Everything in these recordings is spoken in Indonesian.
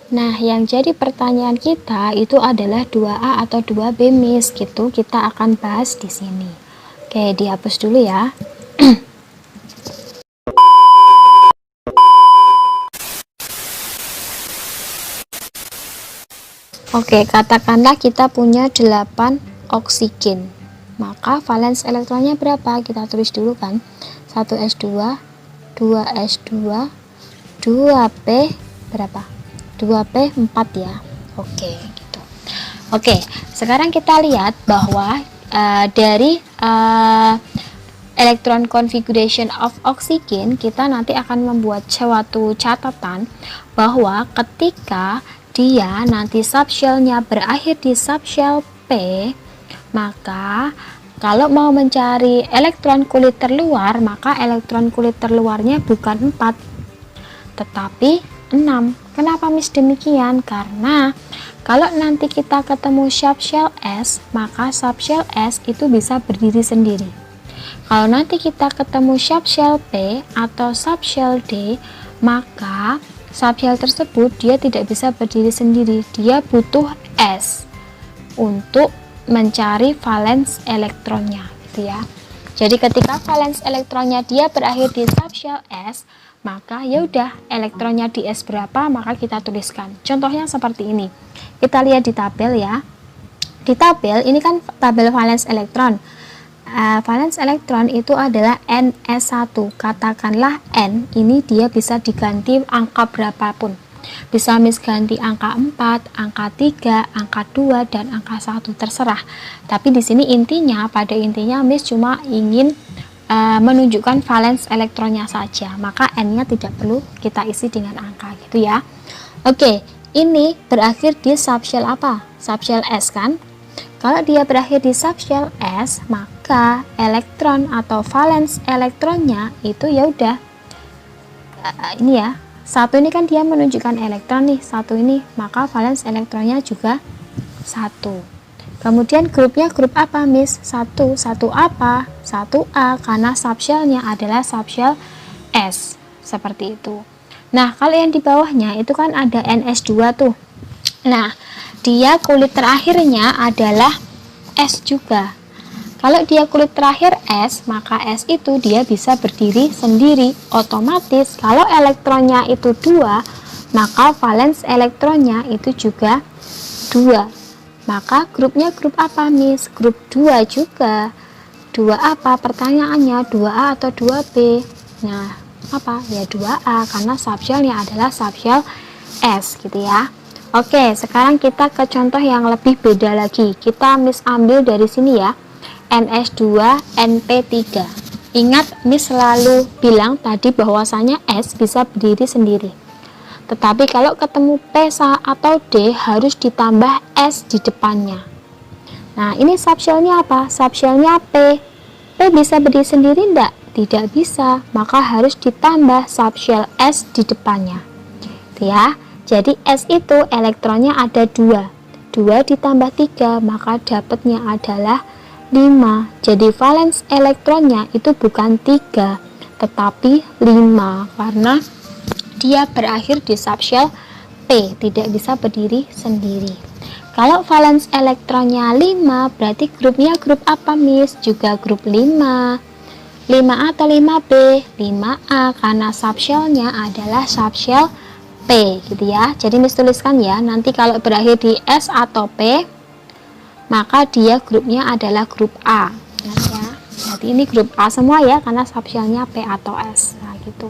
Nah, yang jadi pertanyaan kita itu adalah 2A atau 2B, Miss, gitu. Kita akan bahas di sini. Oke, dihapus dulu ya. Oke, katakanlah kita punya 8 oksigen. Maka valens elektronnya berapa? Kita tulis dulu kan. 1s2, 2s2, 2p berapa? 2p 4 ya. Oke, gitu. Oke, sekarang kita lihat bahwa dari electron configuration of oxygen, kita nanti akan membuat suatu catatan bahwa ketika dia nanti subshellnya berakhir di subshell P, maka kalau mau mencari elektron kulit terluar, maka elektron kulit terluarnya bukan 4 tetapi 6. Kenapa, Miss, demikian? Karena kalau nanti kita ketemu subshell S, maka subshell S itu bisa berdiri sendiri. Kalau nanti kita ketemu subshell P atau subshell D, maka subshell tersebut dia tidak bisa berdiri sendiri. Dia butuh S untuk mencari valens elektronnya, gitu ya. Jadi ketika valens elektronnya dia berakhir di subshell S, maka ya udah, elektronnya di S berapa, maka kita tuliskan. Contohnya seperti ini. Kita lihat di tabel ya. Di tabel ini kan tabel valens elektron. Valens elektron itu adalah NS1. Katakanlah N ini dia bisa diganti angka berapapun. Bisa Miss ganti angka 4, angka 3, angka 2, dan angka 1, terserah. Tapi di sini intinya, pada intinya Miss cuma ingin menunjukkan valens elektronnya saja, maka N-nya tidak perlu kita isi dengan angka, gitu ya. Oke, ini berakhir di subshell apa? Subshell S kan? Kalau dia berakhir di subshell S, maka elektron atau valens elektronnya itu ya udah ini ya. Satu ini kan dia menunjukkan elektron nih, satu ini, maka valens elektronnya juga 1. Kemudian grupnya grup apa, Miss? 1 apa? 1A, karena subshellnya adalah subshell S, seperti itu. Nah, kalau yang di bawahnya itu kan ada NS2 tuh. Nah, dia kulit terakhirnya adalah S juga. Kalau dia kulit terakhir S, maka S itu dia bisa berdiri sendiri. Otomatis kalau elektronnya itu 2, maka valens elektronnya itu juga 2. Maka grupnya grup apa, Miss? Grup 2 juga. 2 apa? Pertanyaannya 2A atau 2B? Nah, apa? Ya 2A, karena subshellnya adalah subshell S, gitu ya. Oke, sekarang kita ke contoh yang lebih beda lagi. Kita Miss ambil dari sini ya. NS2 NP3. Ingat, Miss selalu bilang tadi bahwasanya S bisa berdiri sendiri. Tetapi kalau ketemu P atau D harus ditambah S di depannya. Nah, ini subshellnya apa? Subshellnya P. P bisa berdiri sendiri enggak? Tidak bisa, maka harus ditambah subshell S di depannya. Ya, jadi S itu elektronnya ada 2. 2 ditambah 3, maka dapatnya adalah 5. Jadi valens elektronnya itu bukan 3, tetapi 5, karena dia berakhir di subshell P, tidak bisa berdiri sendiri. Kalau valens elektronnya 5, berarti grupnya grup apa, Miss? Juga grup 5. 5A atau 5B? 5A, karena subshellnya adalah subshell P, gitu ya. Jadi Miss tuliskan ya, nanti kalau berakhir di S atau P, maka dia grupnya adalah grup A. Nah, ya. Jadi ini grup A semua ya, karena subshellnya P atau S. Nah, gitu.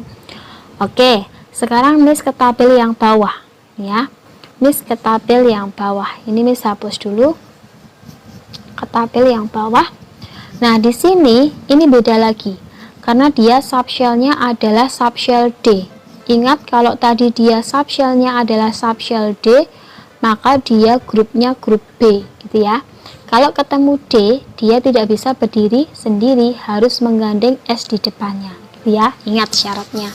Oke. Sekarang Miss ke tabel yang bawah ya. Miss ke tabel yang bawah. Ini Miss hapus dulu. Ke tabel yang bawah. Nah, di sini ini beda lagi. Karena dia subshellnya adalah subshell D. Ingat, kalau tadi dia subshellnya adalah subshell D, maka dia grupnya grup B, gitu ya. Kalau ketemu D, dia tidak bisa berdiri sendiri, harus menggandeng S di depannya, gitu ya. Ingat syaratnya.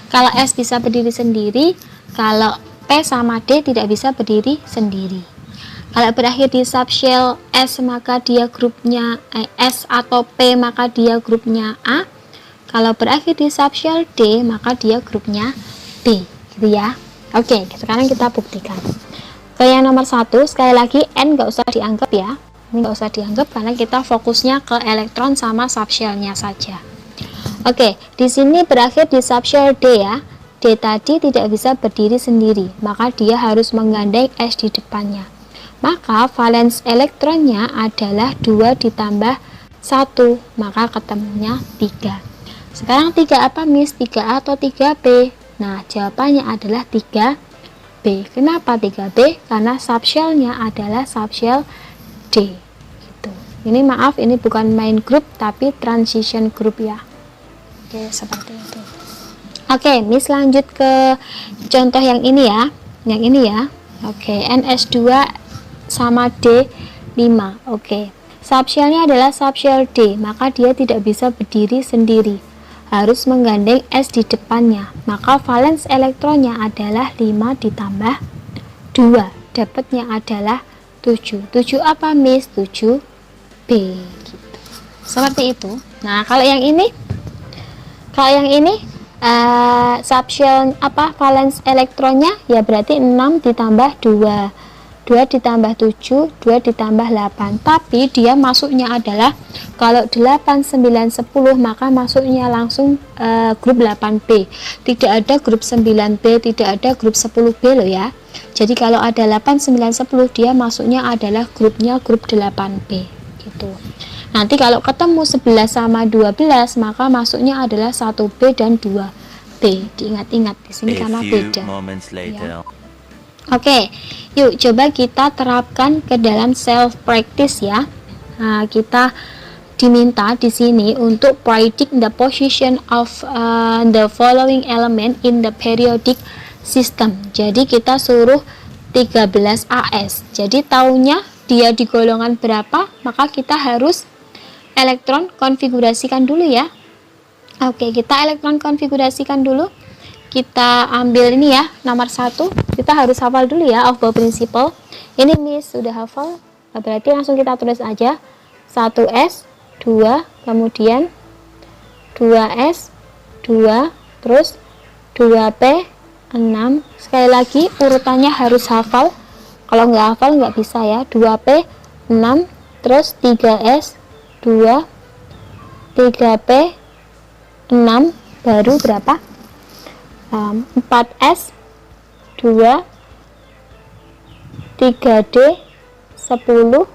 Kalau S bisa berdiri sendiri, kalau P sama D tidak bisa berdiri sendiri. Kalau berakhir di subshell S, maka dia grupnya S atau P, maka dia grupnya A. Kalau berakhir di subshell D, maka dia grupnya B, gitu ya. Oke, sekarang kita buktikan. Ke yang nomor 1, sekali lagi N nggak usah dianggap ya. Ini nggak usah dianggap karena kita fokusnya ke elektron sama subshellnya saja. Oke, di sini berakhir di subshell D ya. D tadi tidak bisa berdiri sendiri, maka dia harus menggandeng S di depannya. Maka valens elektronnya adalah 2 ditambah 1, maka ketemunya 3. Sekarang 3 apa Miss? 3A atau 3B? Nah, jawabannya adalah 3B. Kenapa 3B? Karena subshellnya adalah subshell D. Gitu. Ini maaf, ini bukan main group tapi transition group ya. Oke, seperti itu. Oke, Miss lanjut ke contoh yang ini ya. Yang ini ya. Oke, NS2 sama D5. Oke. Subshellnya adalah subshell D, maka dia tidak bisa berdiri sendiri. Harus menggandeng S di depannya. Maka valens elektronnya adalah 5 ditambah 2. Dapatnya adalah 7. 7 apa Miss? 7B. Gitu. Seperti itu. Nah, kalau yang ini subshell apa valens elektronnya ya berarti 6 ditambah 2 ditambah 7, 2 ditambah 8, tapi dia masuknya adalah kalau 8, 9, 10 maka masuknya langsung grup 8B, tidak ada grup 9B, tidak ada grup 10B loh ya. Jadi kalau ada 8, 9, 10 dia masuknya adalah grupnya grup 8B gitu. Nanti kalau ketemu 11 sama 12 maka masuknya adalah 1B dan 2B. Diingat-ingat di sini karena beda. Ya. Oke, yuk coba kita terapkan ke dalam self practice ya. Nah, kita diminta di sini untuk predict the position of the following element in the periodic system. Jadi kita suruh 13 AS. Jadi taunya dia di golongan berapa, maka kita harus elektron konfigurasikan dulu ya. Oke, kita elektron konfigurasikan dulu. Kita ambil ini ya, nomor 1. Kita harus hafal dulu ya, Aufbau principle. Ini Miss sudah hafal, berarti langsung kita tulis aja 1S, 2, kemudian 2S, 2, terus 2P, 6. Sekali lagi urutannya harus hafal. Kalau nggak hafal nggak bisa ya. 2P, 6, terus 3S, 2, 3P, 6, baru berapa? 4S, 2, 3D, 10,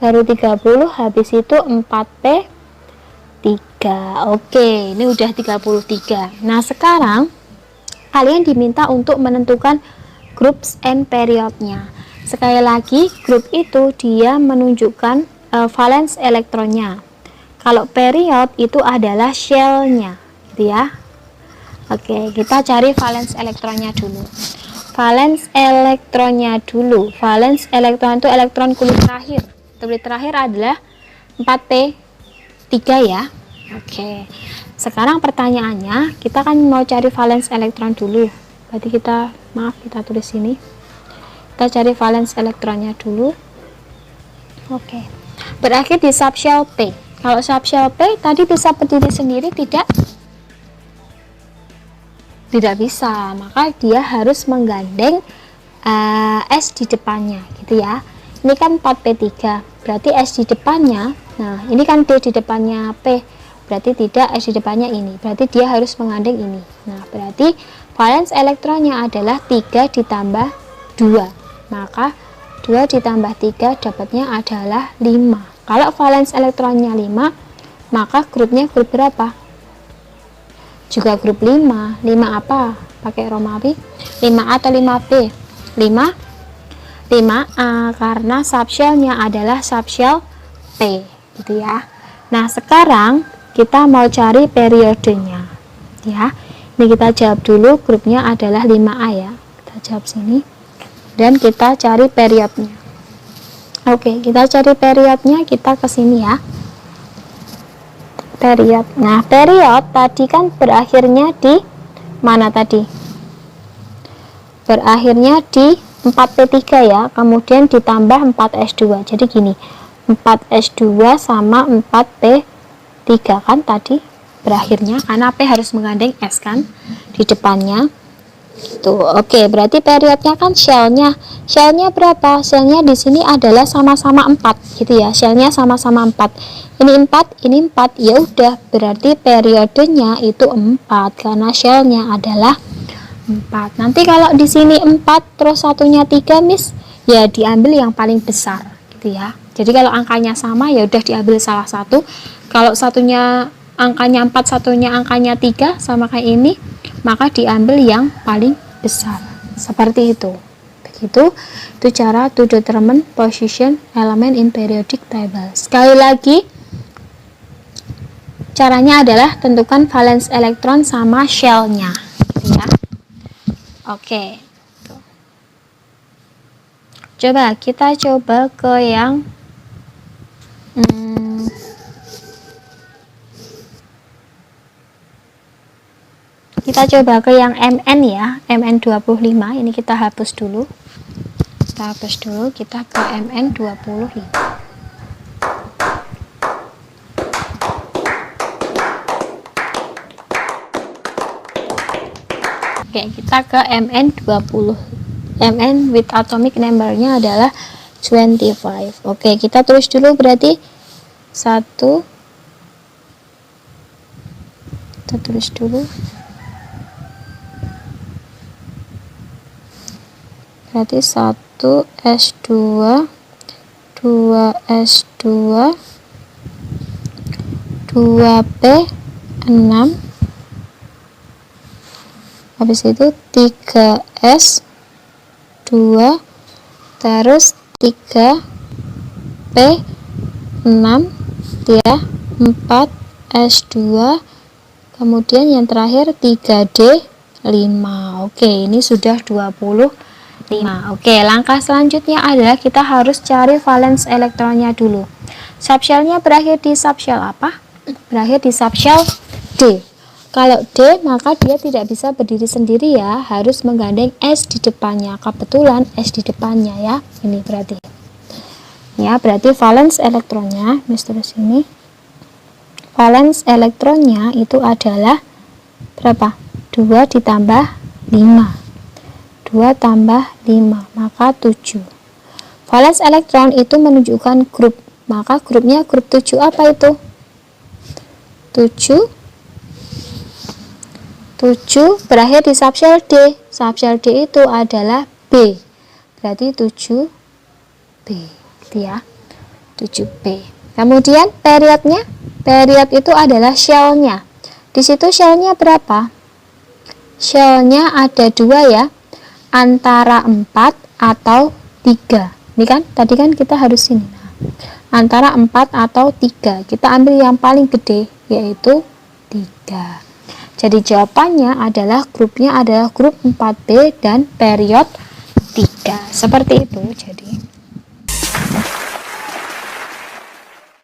baru 30, habis itu 4P, 3. Oke, ini udah 33. Nah, sekarang kalian diminta untuk menentukan groups and periodnya. Sekali lagi, grup itu dia menunjukkan valens elektronnya. Kalau period itu adalah shellnya, gitu ya. Oke, kita cari valens elektronnya dulu. Valens elektronnya dulu. Valens elektron itu elektron kulit terakhir. Kulit terakhir adalah 4P3 ya. Oke. Sekarang pertanyaannya, kita kan mau cari valens elektron dulu. Berarti kita tulis sini. Kita cari valens elektronnya dulu. Oke. Berakhir di subshell P. Kalau subshell P tadi bisa berdiri sendiri tidak? Tidak bisa, maka dia harus menggandeng S di depannya gitu ya. Ini kan 4P3, berarti S di depannya, nah ini kan D di depannya P, berarti tidak, S di depannya ini, berarti dia harus menggandeng ini. Nah, berarti valens elektronnya adalah 3 ditambah 2, maka 2 ditambah 3 dapatnya adalah 5. Kalau valens elektronnya 5, maka grupnya grup berapa? Juga grup 5. 5 apa? Pakai Romawi. 5A atau 5B? 5A karena subshellnya adalah subshell P gitu ya. Nah, sekarang kita mau cari periodenya ya. Ini kita jawab dulu, grupnya adalah 5A ya. Kita jawab sini dan kita cari periodnya. Oke, kita cari periodnya, kita ke sini ya. Period. Nah, period tadi kan berakhirnya di mana tadi? Berakhirnya di 4P3 ya, kemudian ditambah 4S2. Jadi gini, 4S2 sama 4P3 kan tadi berakhirnya, karena P harus menggandeng S kan di depannya. Tuh, oke, berarti periodnya kan shellnya. Shellnya berapa? Shellnya di sini adalah sama-sama 4 gitu ya. Shellnya sama-sama 4. Ini 4, ini 4. Ya udah, berarti periodenya itu 4 karena shellnya adalah 4. Nanti kalau di sini 4 terus satunya 3, Miss, ya diambil yang paling besar gitu ya. Jadi kalau angkanya sama ya udah diambil salah satu. Kalau satunya angkanya 4, satunya angkanya 3 sama kayak ini, maka diambil yang paling besar. Seperti itu. Begitu itu cara to determine position element in periodic table. Sekali lagi, caranya adalah tentukan valence elektron sama shellnya gitu ya. Oke. Coba kita coba ke yang kita coba ke yang MN ya, MN25. Ini kita hapus dulu. Kita ke MN25. Oke, kita ke MN20. MN with atomic number-nya adalah 25. Oke, kita tulis dulu berarti 1. Kita tulis dulu. Berarti 1 S2, 2 S2, 2 P6, habis itu 3 S2, terus 3 P6 ya, 4 S2, kemudian yang terakhir 3D5. Oke, ini sudah 25. Oke, langkah selanjutnya adalah kita harus cari valence elektronnya dulu. Subshellnya berakhir di subshell apa? Berakhir di subshell D. Kalau D, maka dia tidak bisa berdiri sendiri ya, harus menggandeng S di depannya. Kebetulan S di depannya ya. Ini berarti. Ya, berarti valence elektronnya, terus ini. Valence elektronnya itu adalah berapa? 2 ditambah 5. 2 tambah 5, maka 7. Valence elektron itu menunjukkan grup, maka grupnya grup 7 apa itu? 7 berakhir di subshell D. Subshell D itu adalah B, berarti 7B gitu ya, 7B. Kemudian periodnya, period itu adalah shellnya. Di situ shellnya berapa? Shellnya ada 2 ya, antara 4 atau 3. Ini kan tadi kan kita harus ini. Antara 4 atau 3. Kita ambil yang paling gede yaitu 3. Jadi jawabannya adalah grupnya adalah grup 4B dan period 3. Seperti itu. Jadi